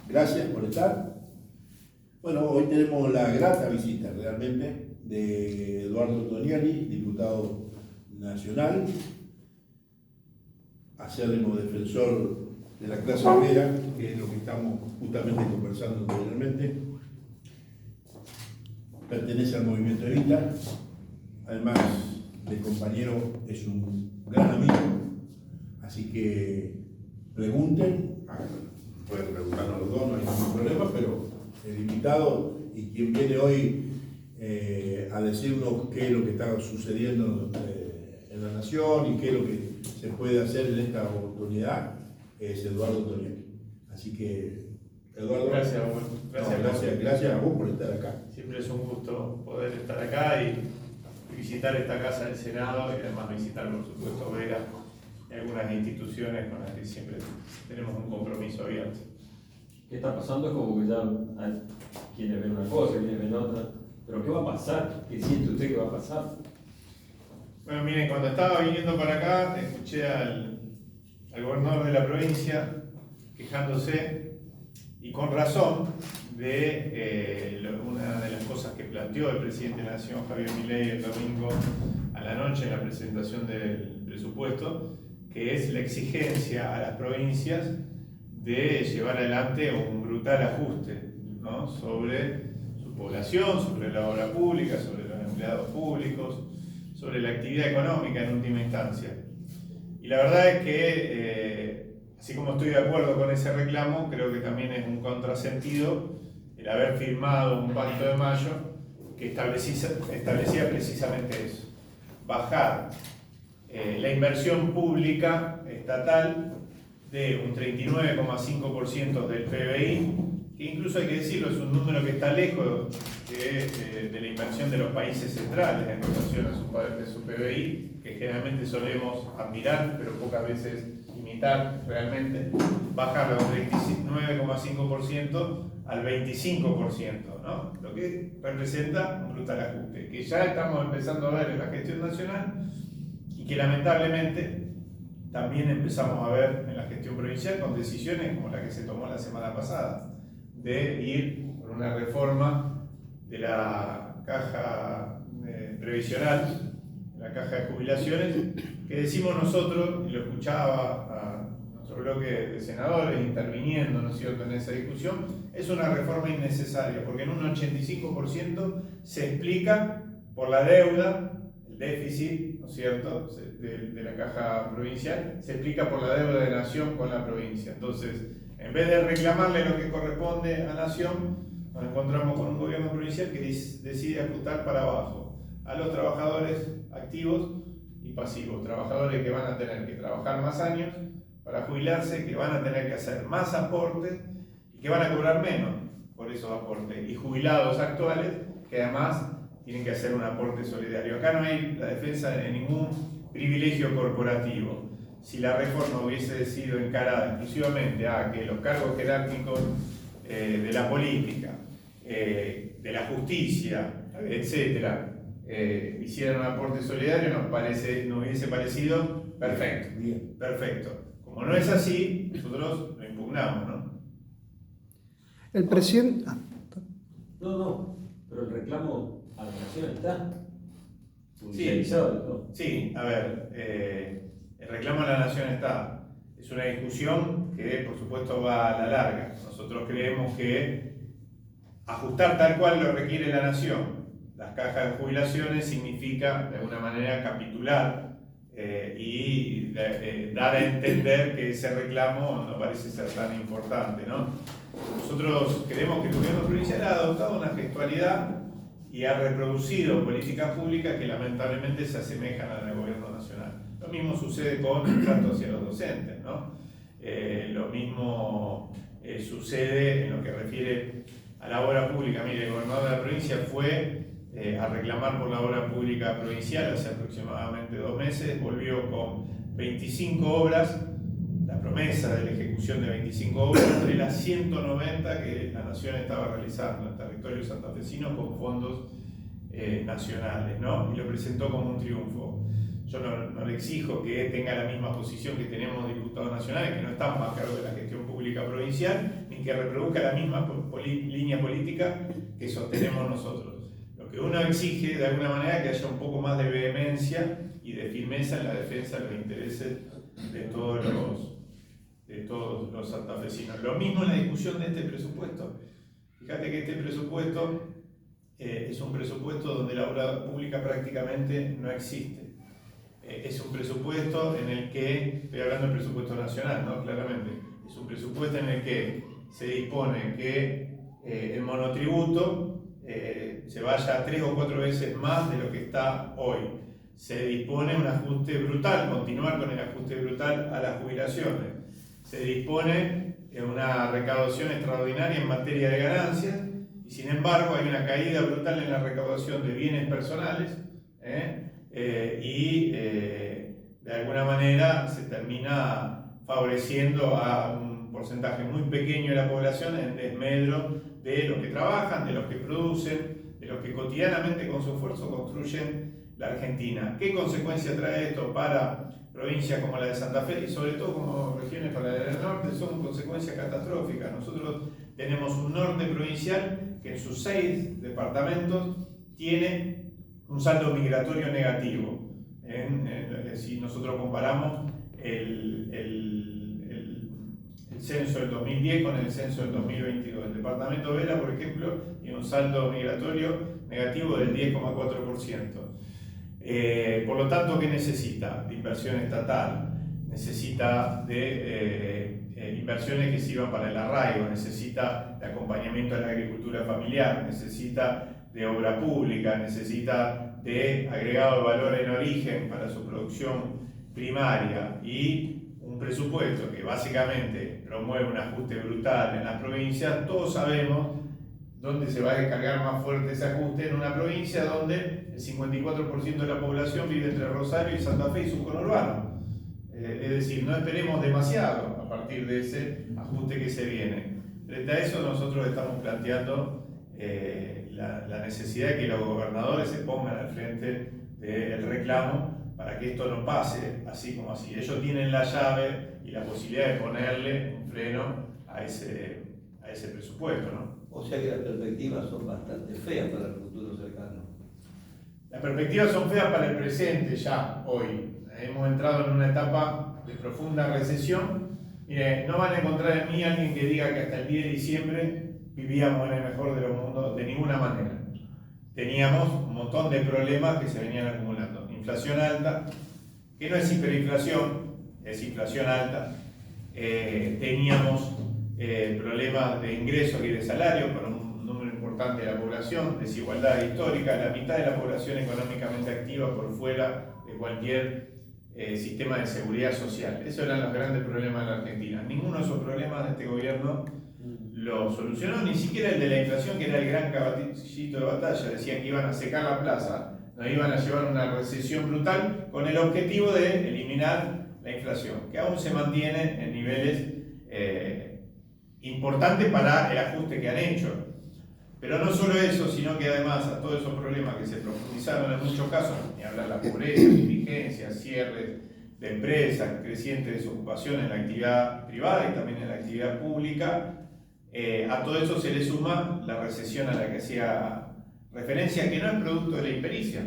Gracias por estar. Bueno, hoy tenemos la grata visita realmente de Eduardo Toniani, diputado nacional, acérrimo defensor de la clase obrera, que es lo que estamos justamente conversando anteriormente. Pertenece al movimiento Evita, además de compañero es un gran amigo, así que pregunten, pueden preguntarnos los dos, no hay ningún problema, pero el invitado y quien viene hoy a decirnos qué es lo que está sucediendo en la nación y qué es lo que se puede hacer en esta oportunidad es Eduardo Toniani. Así que, Eduardo, gracias a vos por estar acá. Siempre es un gusto poder estar acá y visitar esta casa del Senado y además visitar, por supuesto, Vera y algunas instituciones con las que siempre tenemos un compromiso abierto. ¿Qué está pasando? Es como que ya hay quienes ven una cosa, quienes ven otra. ¿Pero qué va a pasar? ¿Qué siente usted que va a pasar? Bueno, miren, cuando estaba viniendo para acá, escuché al gobernador de la provincia quejándose, y con razón, de una de las cosas que planteó el presidente de la Nación, Javier Milei, el domingo a la noche en la presentación del presupuesto, que es la exigencia a las provincias de llevar adelante un brutal ajuste, ¿no?, sobre su población, sobre la obra pública, sobre los empleados públicos, sobre la actividad económica en última instancia. Y la verdad es que, así como estoy de acuerdo con ese reclamo, creo que también es un contrasentido el haber firmado un pacto de mayo que establecía precisamente eso: bajar la inversión pública estatal de un 39,5% del PBI, que incluso hay que decirlo, es un número que está lejos de la inversión de los países centrales en relación a su PBI, que generalmente solemos admirar, pero pocas veces imitar realmente. Bajarlo del 39,5% al 25%, ¿no? Lo que representa un brutal ajuste, que ya estamos empezando a ver en la gestión nacional y que lamentablemente también empezamos a ver en la gestión provincial con decisiones como la que se tomó la semana pasada, de ir por una reforma de la caja previsional, la caja de jubilaciones, que decimos nosotros, y lo escuchaba a nuestro bloque de senadores interviniendo, ¿no es cierto?, en esa discusión, es una reforma innecesaria, porque en un 85% se explica por la deuda, el déficit, ¿no es cierto?, de la caja provincial, se explica por la deuda de Nación con la provincia. Entonces, en vez de reclamarle lo que corresponde a Nación, nos encontramos con un gobierno provincial que decide ajustar para abajo a los trabajadores activos y pasivos, trabajadores que van a tener que trabajar más años para jubilarse, que van a tener que hacer más aportes y que van a cobrar menos por esos aportes, y jubilados actuales que además tienen que hacer un aporte solidario. Acá no hay la defensa de ningún privilegio corporativo. Si la reforma hubiese sido encarada exclusivamente a que los cargos jerárquicos de la política, de la justicia, etcétera, hicieran un aporte solidario, nos hubiese parecido perfecto. Bien. Perfecto. Como no es así, nosotros lo impugnamos, ¿no? El presidente... No, pero el reclamo a la Nación está judicializado. Sí, a ver, el reclamo a la Nación está. Es una discusión que, por supuesto, va a la larga. Nosotros creemos que ajustar tal cual lo requiere la Nación las cajas de jubilaciones significa, de alguna manera, capitular y dar a entender que ese reclamo no parece ser tan importante, ¿no? Nosotros creemos que el gobierno provincial ha adoptado una gestualidad y ha reproducido políticas públicas que lamentablemente se asemejan a la del gobierno nacional. Lo mismo sucede con el trato hacia los docentes, ¿no? Lo mismo sucede en lo que refiere a la obra pública. Mire, el gobernador de la provincia fue a reclamar por la obra pública provincial hace aproximadamente 2 meses, volvió con 25 obras, la promesa de la ejecución de 25 obras entre las 190 que la Nación estaba realizando en el territorio santafesino con fondos nacionales, ¿no? Y lo presentó como un triunfo. Yo no le exijo que tenga la misma posición que tenemos diputados nacionales, que no estamos a cargo de la gestión pública provincial, ni ni que reproduzca la misma línea política que sostenemos nosotros. Lo que uno exige de alguna manera es que haya un poco más de vehemencia y de firmeza en la defensa de los intereses de todos los santafesinos. Lo mismo en la discusión de este presupuesto. Fíjate que este presupuesto es un presupuesto donde la obra pública prácticamente no existe. Es un presupuesto en el que, estoy hablando del presupuesto nacional, ¿no? Claramente, es un presupuesto en el que se dispone que el monotributo se vaya 3 o 4 veces más de lo que está hoy. Se dispone un ajuste brutal, continuar con el ajuste brutal a las jubilaciones. Se dispone una recaudación extraordinaria en materia de ganancias y sin embargo hay una caída brutal en la recaudación de bienes personales y de alguna manera se termina favoreciendo a un porcentaje muy pequeño de la población en desmedro de los que trabajan, de los que producen, de los que cotidianamente con su esfuerzo construyen la Argentina. ¿Qué consecuencia trae esto para provincias como la de Santa Fe y sobre todo como regiones como la del norte? Son consecuencias catastróficas. Nosotros tenemos un norte provincial que en sus 6 departamentos tiene un saldo migratorio negativo. Si nosotros comparamos el censo del 2010 con el censo del 2022. El departamento Vera, por ejemplo, tiene un saldo migratorio negativo del 10,4%. Por lo tanto, ¿qué necesita? De inversión estatal, necesita de inversiones que sirvan para el arraigo, necesita de acompañamiento a la agricultura familiar, necesita de obra pública, necesita de agregado de valor en origen para su producción primaria y un presupuesto que básicamente promueve un ajuste brutal en las provincias. Todos sabemos dónde se va a descargar más fuerte ese ajuste, en una provincia donde el 54% de la población vive entre Rosario y Santa Fe y su conurbano. Es decir, no esperemos demasiado a partir de ese ajuste que se viene. Frente a eso nosotros estamos planteando la necesidad de que los gobernadores se pongan al frente del reclamo para que esto no pase así como así. Ellos tienen la llave y la posibilidad de ponerle un freno a ese presupuesto, ¿no? O sea que las perspectivas son bastante feas para el futuro cercano. Las perspectivas son feas para el presente ya, hoy. Hemos entrado en una etapa de profunda recesión. Mire, no van a encontrar en mí alguien que diga que hasta el 10 de diciembre vivíamos en el mejor de los mundos, de ninguna manera. Teníamos un montón de problemas que se venían acumulando. Inflación alta, que no es hiperinflación, es inflación alta. Teníamos problemas de ingresos y de salarios para un número importante de la población, desigualdad histórica, la mitad de la población económicamente activa por fuera de cualquier sistema de seguridad social. Esos eran los grandes problemas de la Argentina. Ninguno de esos problemas de este gobierno lo solucionó, ni siquiera el de la inflación, que era el gran caballito de batalla. Decían que iban a secar la plaza, nos iban a llevar a una recesión brutal con el objetivo de eliminar la inflación, que aún se mantiene en niveles importantes para el ajuste que han hecho. Pero no solo eso, sino que además a todos esos problemas que se profundizaron en muchos casos, ni hablar la pobreza, indigencia, cierres de empresas, creciente desocupación en la actividad privada y también en la actividad pública, a todo eso se le suma la recesión a la que hacía referencia, que no es producto de la impericia.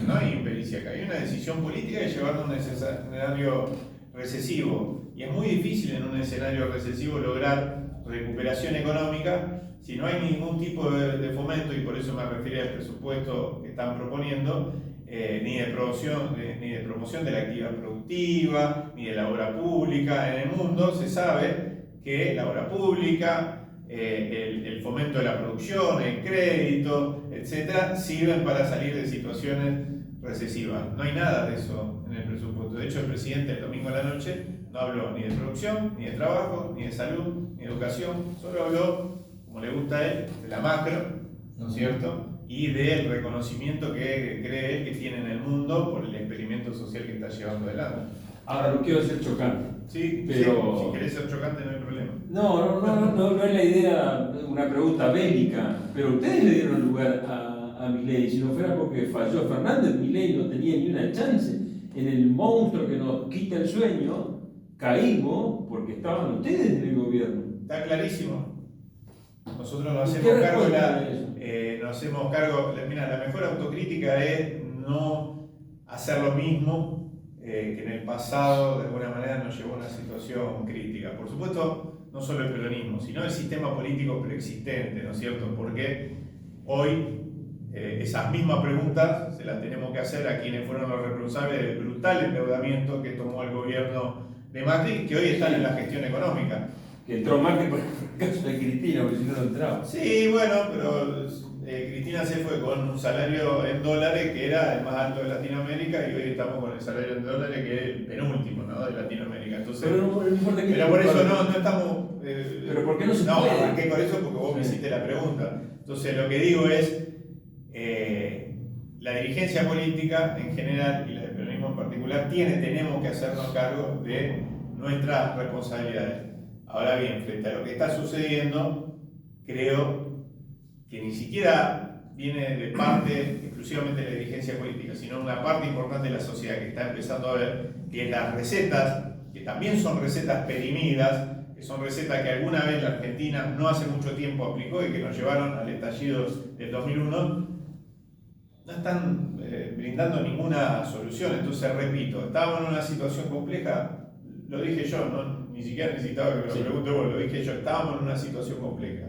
No hay impericia acá, hay una decisión política de llevarlo a un escenario recesivo. Y es muy difícil en un escenario recesivo lograr recuperación económica si no hay ningún tipo de fomento, y por eso me refiero al presupuesto que están proponiendo, ni de promoción de la actividad productiva, ni de la obra pública. En el mundo se sabe que la obra pública, el fomento de la producción, el crédito, etcétera, sirven para salir de situaciones recesivas. No hay nada de eso en el presupuesto. De hecho, el presidente el domingo a la noche no habló ni de producción, ni de trabajo, ni de salud, ni de educación. Solo habló, como le gusta a él, de la macro, ¿no es cierto? Y del reconocimiento que cree él que tiene en el mundo por el experimento social que está llevando adelante. Ahora, no quiero ser chocante. Sí, pero... sí, si querés ser chocante no hay problema. No es la idea una pregunta bélica, pero ustedes le dieron lugar a Milei. Si no fuera porque falló Fernández, Milei no tenía ni una chance. En el monstruo que nos quita el sueño, caímos porque estaban ustedes en el gobierno. está clarísimo. Nosotros nos ¿Y hacemos qué cargo respuesta de eso? nos hacemos cargo, mira, la mejor autocrítica es no hacer lo mismo que en el pasado de alguna manera nos llevó a una situación crítica. Por supuesto, no solo el peronismo, sino el sistema político preexistente, ¿no es cierto? Porque hoy esas mismas preguntas se las tenemos que hacer a quienes fueron los responsables del brutal endeudamiento que tomó el gobierno de Macri, que hoy están en la gestión económica. Que entró Macri por el caso de Cristina, porque si no, no entraba. Sí, bueno, pero Cristina se fue con un salario en dólares que era el más alto de Latinoamérica y hoy estamos con el salario en dólares que es el penúltimo, ¿no?, de Latinoamérica. Entonces, Pero no importa que pero por eso no estamos... pero ¿por qué no se no, puede? arranqué con eso porque vos me hiciste la pregunta. Entonces lo que digo es, la dirigencia política en general y la del peronismo en particular tenemos que hacernos cargo de nuestras responsabilidades. Ahora bien, frente a lo que está sucediendo, creo que ni siquiera viene de parte exclusivamente de la dirigencia política, sino una parte importante de la sociedad que está empezando a ver que las recetas, que también son recetas perimidas, que son recetas que alguna vez la Argentina no hace mucho tiempo aplicó y que nos llevaron al estallido del 2001, no están brindando ninguna solución. Entonces, repito, estábamos en una situación compleja, lo dije yo, ni siquiera necesitaba que me lo pregunte vos, lo dije yo, estábamos en una situación compleja.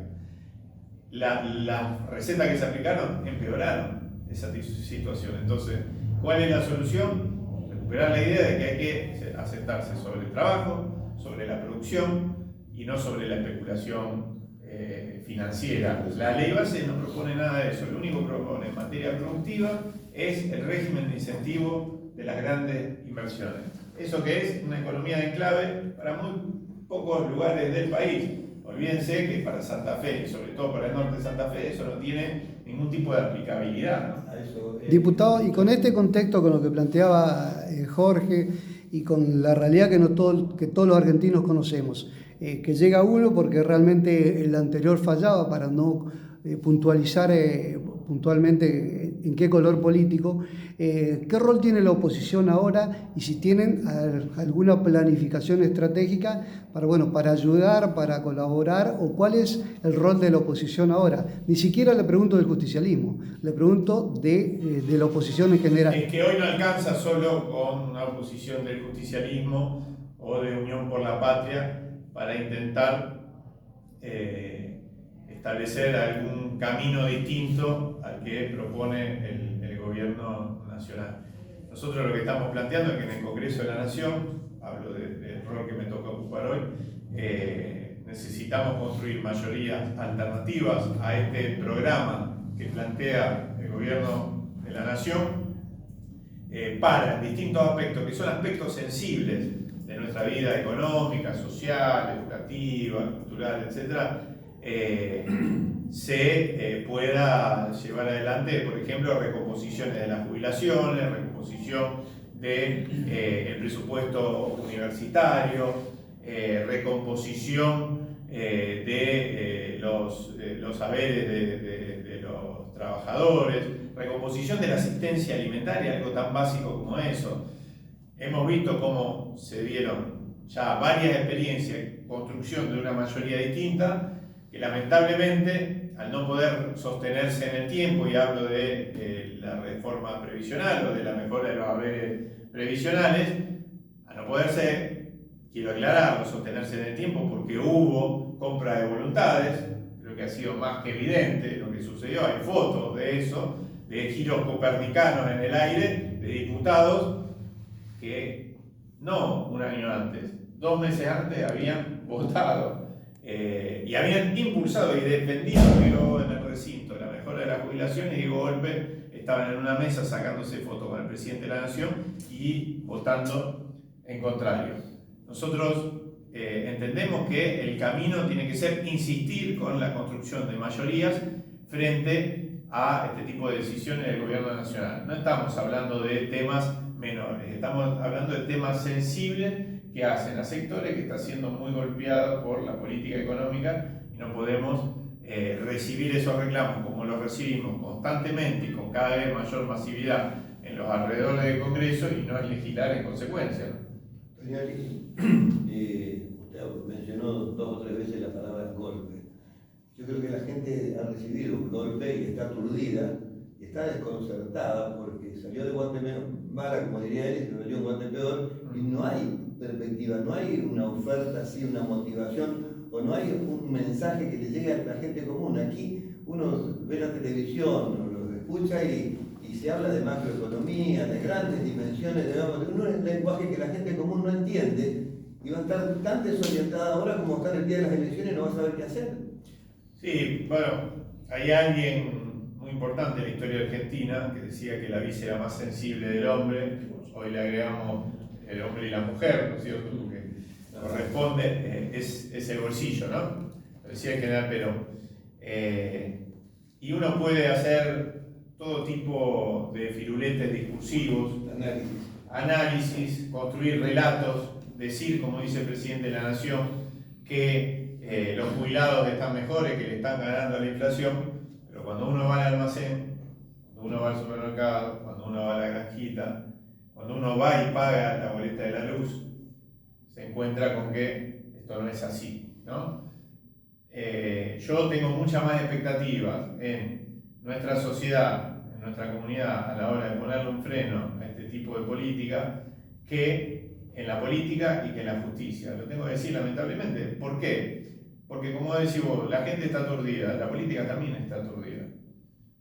Las recetas que se aplicaron empeoraron esa situación. Entonces, ¿cuál es la solución? Recuperar la idea de que hay que asentarse sobre el trabajo, sobre la producción y no sobre la especulación financiera. La ley base no propone nada de eso. Lo único que propone en materia productiva es el régimen de incentivo de las grandes inversiones. Eso que es una economía de enclave para muy pocos lugares del país. Olvídense que para Santa Fe, y sobre todo para el norte de Santa Fe, eso no tiene ningún tipo de aplicabilidad, ¿no? Diputado, y con este contexto, con lo que planteaba Jorge, y con la realidad que todos los argentinos conocemos, que llega uno porque realmente el anterior fallaba, para no puntualizar puntualmente en qué color político, ¿qué rol tiene la oposición ahora y si tienen alguna planificación estratégica para ayudar, para colaborar, o cuál es el rol de la oposición ahora? Ni siquiera le pregunto del justicialismo, le pregunto de la oposición en general. Es que hoy no alcanza solo con una oposición del justicialismo o de Unión por la Patria para intentar establecer algún camino distinto al que propone el gobierno nacional. Nosotros lo que estamos planteando es que en el Congreso de la Nación, hablo del rol que me toca ocupar hoy, necesitamos construir mayorías alternativas a este programa que plantea el gobierno de la Nación para distintos aspectos, que son aspectos sensibles de nuestra vida económica, social, educativa, cultural, etc., se pueda llevar adelante, por ejemplo, recomposiciones de las jubilaciones, recomposición del presupuesto universitario, recomposición de los saberes de los trabajadores, recomposición de la asistencia alimentaria, algo tan básico como eso. Hemos visto cómo se dieron ya varias experiencias en construcción de una mayoría distinta, que lamentablemente, al no poder sostenerse en el tiempo, y hablo de la reforma previsional o de la mejora de los haberes previsionales, a no poderse, quiero aclararlo, sostenerse en el tiempo porque hubo compra de voluntades, creo que ha sido más que evidente lo que sucedió, hay fotos de eso, de giros copernicanos en el aire, de diputados que no un año antes, 2 meses antes habían votado y habían impulsado y defendido, digo, en el recinto la mejora de las jubilaciones, y de golpe estaban en una mesa sacándose fotos con el presidente de la Nación y votando en contrario. Nosotros entendemos que el camino tiene que ser insistir con la construcción de mayorías frente a este tipo de decisiones del gobierno nacional. No estamos hablando de temas menores, estamos hablando de temas sensibles que hacen a sectores que están siendo muy golpeados por la política económica, y no podemos recibir esos reclamos como los recibimos constantemente y con cada vez mayor masividad en los alrededores del Congreso y no legislar en consecuencia. Usted Usted mencionó 2 o 3 veces la palabra golpe. Yo creo que la gente ha recibido un golpe y está aturdida, y está desconcertada porque salió de guante mala, como diría él, y se metió en guante peor, y no hay perspectiva, no hay una oferta así, una motivación, o no hay un mensaje que le llegue a la gente común. Aquí uno ve la televisión, lo escucha y se habla de macroeconomía, de grandes dimensiones, digamos, de un lenguaje que la gente común no entiende, y va a estar tan desorientada ahora como está en el día de las elecciones y no va a saber qué hacer. Sí, bueno, hay alguien muy importante en la historia argentina que decía que la vis era más sensible del hombre. Hoy le agregamos el hombre y la mujer, ¿no es cierto? Porque corresponde, es el bolsillo, ¿no? Lo decía que pero y uno puede hacer todo tipo de firuletes discursivos, análisis, construir relatos, decir, como dice el presidente de la Nación, que los jubilados están mejores, que le están ganando a la inflación, pero cuando uno va al almacén, cuando uno va al supermercado, cuando uno va a la granjita, cuando uno va y paga la boleta de la luz, se encuentra con que esto no es así, ¿no? Yo tengo muchas más expectativas en nuestra sociedad, en nuestra comunidad, a la hora de ponerle un freno a este tipo de política, que en la política y que en la justicia. Lo tengo que decir lamentablemente. ¿Por qué? Porque como decís vos, la gente está aturdida, la política también está aturdida.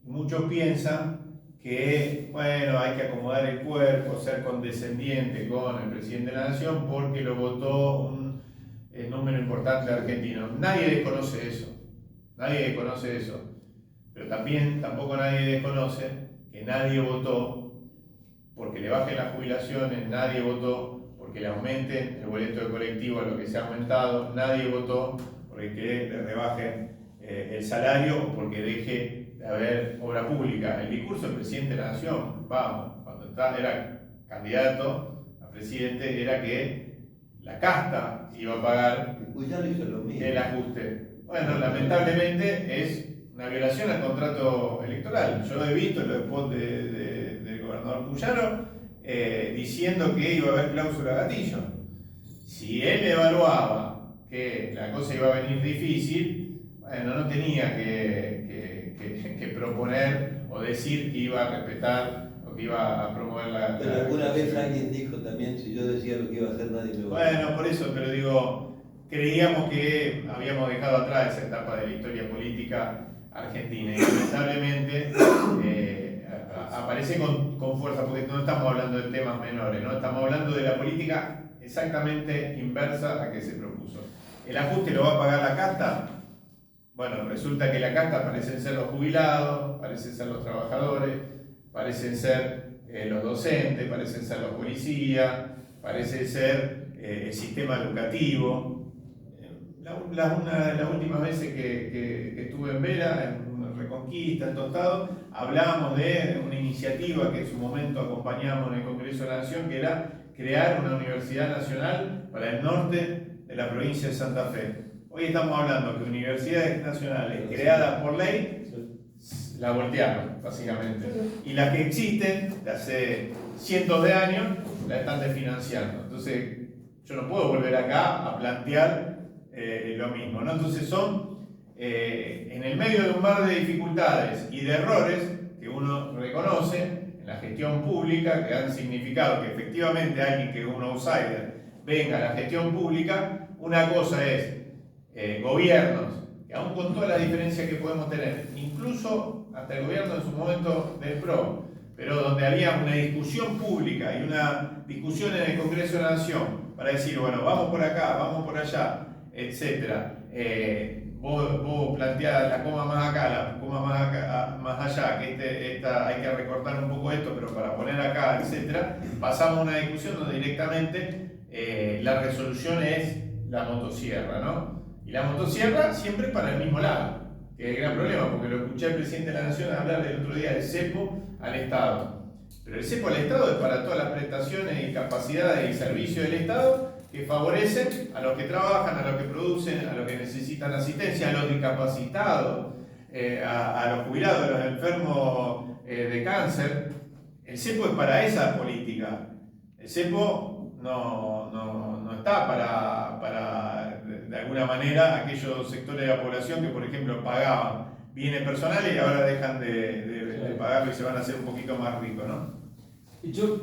Muchos piensan que, bueno, hay que acomodar el cuerpo, ser condescendiente con el presidente de la Nación porque lo votó un número importante de argentinos. Nadie desconoce eso, nadie desconoce eso. Pero tampoco nadie desconoce que nadie votó porque le bajen las jubilaciones, nadie votó porque le aumenten el boleto de colectivo a lo que se ha aumentado, nadie votó porque le rebajen el salario o porque deje de haber obra pública. El discurso del presidente de la Nación, cuando era candidato a presidente, era que la casta iba a pagar el ajuste. Bueno, lamentablemente es una violación al contrato electoral. Yo he visto los spots del gobernador Puyaro diciendo que iba a haber cláusula gatillo. Si él evaluaba que la cosa iba a venir difícil, bueno, no tenía que proponer o decir que iba a respetar o que iba a promover la... Pero alguna vez alguien dijo también, si yo decía lo que iba a hacer, nadie me va a... Bueno, por eso, pero digo, creíamos que habíamos dejado atrás esa etapa de la historia política argentina y lamentablemente aparece con fuerza, porque no estamos hablando de temas menores, ¿no? Estamos hablando de la política exactamente inversa a que se propuso. ¿El ajuste lo va a pagar la casta? Bueno, resulta que la casta parecen ser los jubilados, parecen ser los trabajadores, parecen ser los docentes, parecen ser los policías, parece ser el sistema educativo. Una de las últimas veces que estuve en Vera, en Reconquista, en Tostado, hablábamos de una iniciativa que en su momento acompañamos en el Congreso de la Nación, que era crear una universidad nacional para el norte de la provincia de Santa Fe. Hoy estamos hablando que universidades nacionales creadas por ley la voltearon, básicamente. Y las que existen de hace cientos de años la están desfinanciando. Entonces, yo no puedo volver acá a plantear lo mismo, ¿no? Entonces son, en el medio de un mar de dificultades y de errores que uno reconoce en la gestión pública, que han significado que efectivamente alguien que es un outsider venga a la gestión pública. Una cosa es gobiernos, que aún con todas las diferencias que podemos tener, incluso hasta el gobierno en su momento del PRO, pero donde había una discusión pública y una discusión en el Congreso de la Nación para decir, bueno, vamos por acá, vamos por allá, etcétera. Vos planteás la coma más acá, la coma más allá, que hay que recortar un poco esto, pero para poner acá, etcétera. Pasamos a una discusión donde directamente la resolución es la motosierra, ¿no? Y la motosierra siempre para el mismo lado, que es el gran problema, porque lo escuché al presidente de la Nación hablar el otro día del cepo al Estado. Pero el cepo al Estado es para todas las prestaciones y capacidades y servicios del Estado que favorecen a los que trabajan, a los que producen, a los que necesitan asistencia, a los discapacitados, a los jubilados, a los enfermos de cáncer. El cepo es para esa política. El cepo no está para alguna manera aquellos sectores de la población que, por ejemplo, pagaban bienes personales y ahora dejan de pagarlo y se van a hacer un poquito más ricos, ¿no? Yo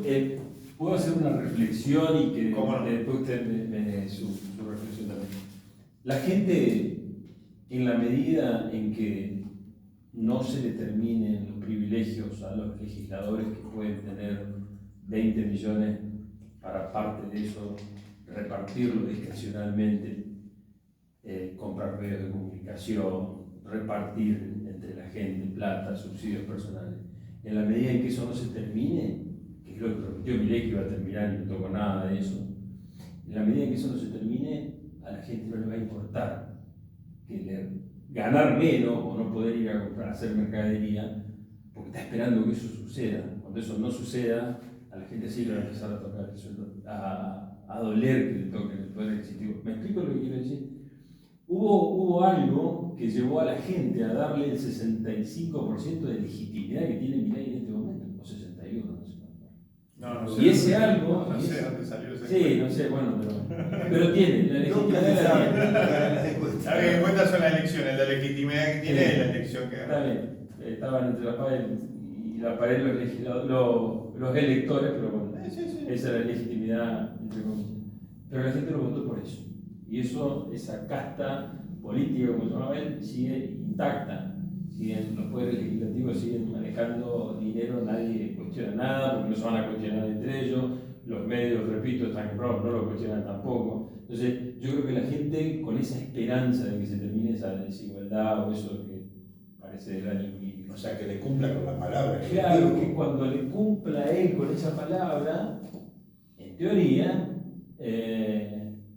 puedo hacer una reflexión y que ¿Cómo no? después usted me dé su reflexión también. La gente, en la medida en que no se determinen los privilegios a los legisladores que pueden tener 20 millones para parte de eso, repartirlo discrecionalmente, comprar medios de comunicación, repartir entre la gente plata, subsidios personales. En la medida en que eso no se termine, que es lo que prometió Milei que iba a terminar y no tocó nada de eso, en la medida en que eso no se termine, a la gente no le va a importar ganar menos o no poder ir a comprar, a hacer mercadería, porque está esperando que eso suceda. Cuando eso no suceda, a la gente sí le va a empezar a tocar el sueldo, a doler que le toque el poder adquisitivo. ¿Me explico lo que quiero decir? Hubo algo que llevó a la gente a darle el 65% de legitimidad que tiene Milei en este momento, o 61%, no sé cuánto. No sé. Y ese algo... No sé dónde salió ese. Sí, no sé, bueno, pero tiene, la legitimidad la tiene. Está bien, en cuenta son las elecciones, la legitimidad que tiene es la elección que Está gana. bien, estaban entre la pared y la pared los electores, pero bueno, esa es la legitimidad, entre comillas. Pero la gente lo votó por eso. Y eso, esa casta política, como se llamaba él, sigue intacta. Los poderes legislativos siguen manejando dinero, nadie cuestiona nada, porque no se van a cuestionar entre ellos. Los medios, repito, están comprados, no lo cuestionan tampoco. Entonces, yo creo que la gente, con esa esperanza de que se termine esa desigualdad o eso que parece del año 1000. O sea, que le cumpla con la palabra. Claro, que cuando le cumpla él con esa palabra, en teoría,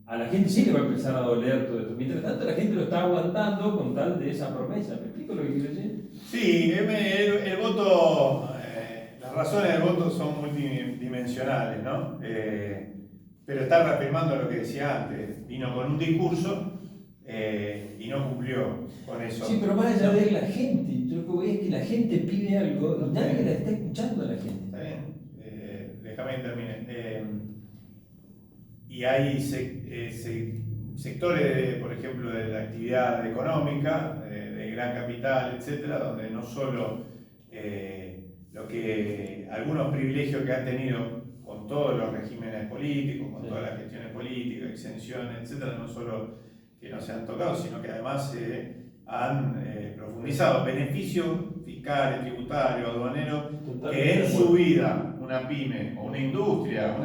a la gente sí le va a empezar a doler todo esto. Mientras tanto, la gente lo está aguantando con tal de esa promesa. ¿Me explico lo que quiero decir? Sí, el voto, las razones del voto son multidimensionales, ¿no? Pero está reafirmando lo que decía antes. Vino con un discurso y no cumplió con eso. Sí, pero más allá de la gente, yo lo que voy es que la gente pide algo y nadie la está escuchando a la gente. Está bien, déjame que termine. Y hay sectores, por ejemplo, de la actividad económica, de gran capital, etcétera, donde no solo algunos privilegios que han tenido con todos los regímenes políticos, con todas las gestiones políticas, exenciones, etcétera, no solo que no se han tocado, sino que además se han profundizado beneficios fiscales, tributarios, aduaneros, que en su vida una pyme o una industria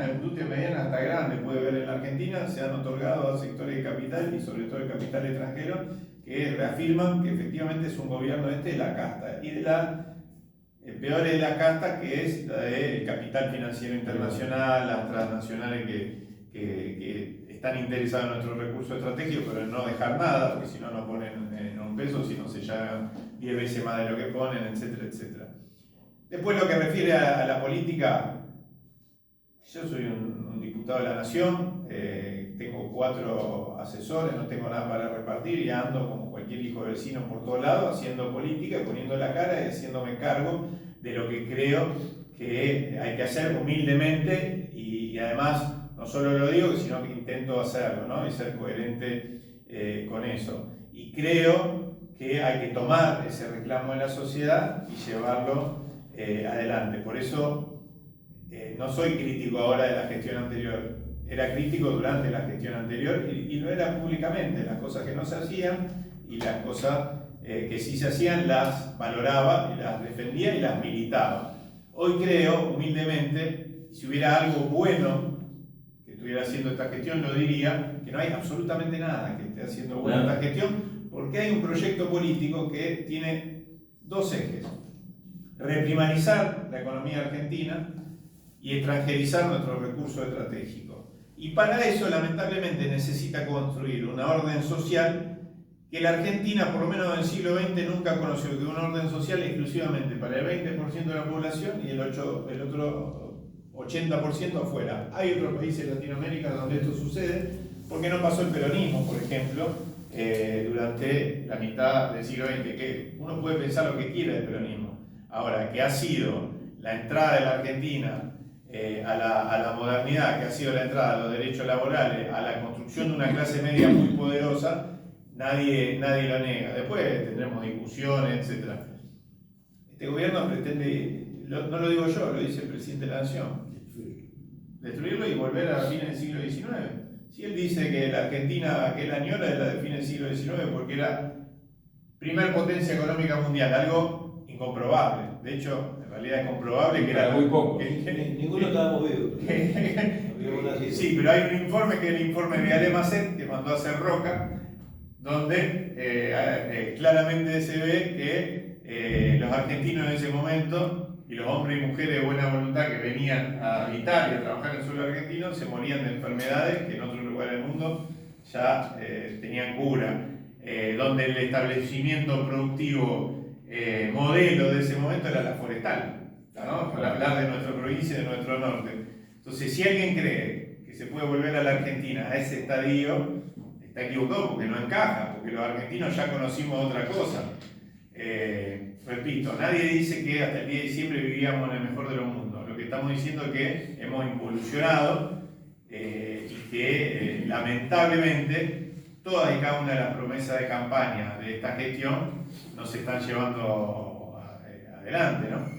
mediana hasta grande puede ver en la Argentina, se han otorgado a sectores de capital y sobre todo el capital extranjero que reafirman que efectivamente es un gobierno de la casta y de la peor de la casta, que es la del capital financiero internacional, las transnacionales que están interesados en nuestros recursos estratégicos, pero en no dejar nada, porque si no, no ponen en un peso, si no se llevan 10 veces más de lo que ponen, etcétera, etcétera. Después, lo que refiere a la política, yo soy un diputado de la Nación, tengo 4 asesores, no tengo nada para repartir y ando como cualquier hijo de vecino por todos lados haciendo política, poniendo la cara y haciéndome cargo de lo que creo que hay que hacer humildemente y además no solo lo digo, sino que intento hacerlo, ¿no? Y ser coherente con eso. Y creo que hay que tomar ese reclamo de la sociedad y llevarlo adelante. Por eso no soy crítico ahora de la gestión anterior. Era crítico durante la gestión anterior y lo era públicamente. Las cosas que no se hacían y las cosas que sí se hacían las valoraba, y las defendía y las militaba. Hoy creo, humildemente, si hubiera algo bueno que estuviera haciendo esta gestión, lo diría, que no hay absolutamente nada que esté haciendo buena esta gestión, porque hay un proyecto político que tiene 2 ejes: reprimarizar la economía argentina y extranjerizar nuestros recursos estratégicos. Y para eso, lamentablemente, necesita construir una orden social que la Argentina, por lo menos en el siglo XX, nunca conoció, que una orden social exclusivamente para el 20% de la población y el otro 80% afuera. Hay otros países de Latinoamérica donde esto sucede, porque no pasó el peronismo, por ejemplo, durante la mitad del siglo XX, que uno puede pensar lo que quiera del peronismo. Ahora, que ha sido la entrada de la Argentina a la modernidad que ha sido la entrada a los derechos laborales, a la construcción de una clase media muy poderosa, nadie lo niega. Después tendremos discusiones, etc. Este gobierno pretende, no lo digo yo, lo dice el presidente de la Nación, destruirlo y volver a fines del siglo XIX. Si él dice que la Argentina que él añora es la de fines del siglo XIX porque era primer potencia económica mundial, algo incomprobable. De hecho, en realidad es comprobable que era muy poco. Ninguno estábamos vivos. Sí, pero hay un informe que es el informe de Alemacet que mandó a hacer Roca, donde claramente se ve que los argentinos en ese momento y los hombres y mujeres de buena voluntad que venían a habitar y a trabajar en el suelo argentino se morían de enfermedades que en otros lugares del mundo ya tenían cura, donde el establecimiento productivo modelo de ese momento era la forestal, ¿no? Para hablar de nuestra provincia y de nuestro norte. Entonces, si alguien cree que se puede volver a la Argentina a ese estadio, está equivocado porque no encaja, porque los argentinos ya conocimos otra cosa. Repito, nadie dice que hasta el 10 de diciembre vivíamos en el mejor de los mundos. Lo que estamos diciendo es que hemos involucionado y que lamentablemente todas y cada una de las promesas de campaña de esta gestión no se están llevando adelante, ¿no?